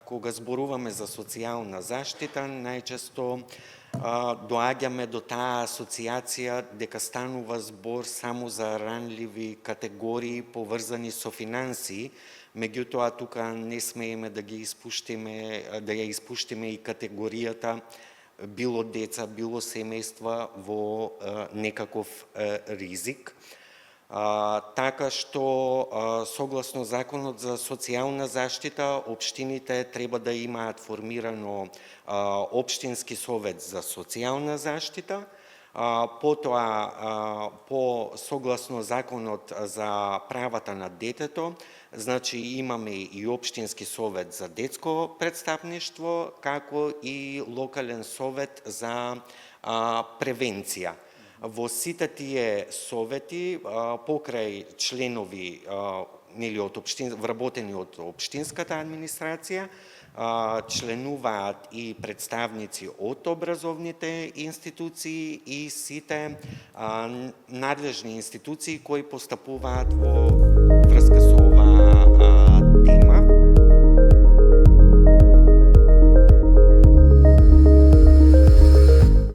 Кога зборуваме за социјална заштита, најчесто доаѓаме до таа асоциација дека станува збор само за ранливи категории поврзани со финансии, меѓутоа тука не смееме да ги испуштиме, да ја испуштиме и категоријата било деца, било семејства во некаков ризик. Така што, согласно Законот за социјална заштита, општините треба да имаат формирано општински совет за социјална заштита, потоа по согласно Законот за правата на детето, значи имаме и општински совет за детско представништво, како и локален совет за превенција. Во сите тие совети, покрај членови вработени од општинската администрација, членуваат и представници од образовните институции и сите надлежни институции кои постапуваат во врска со ова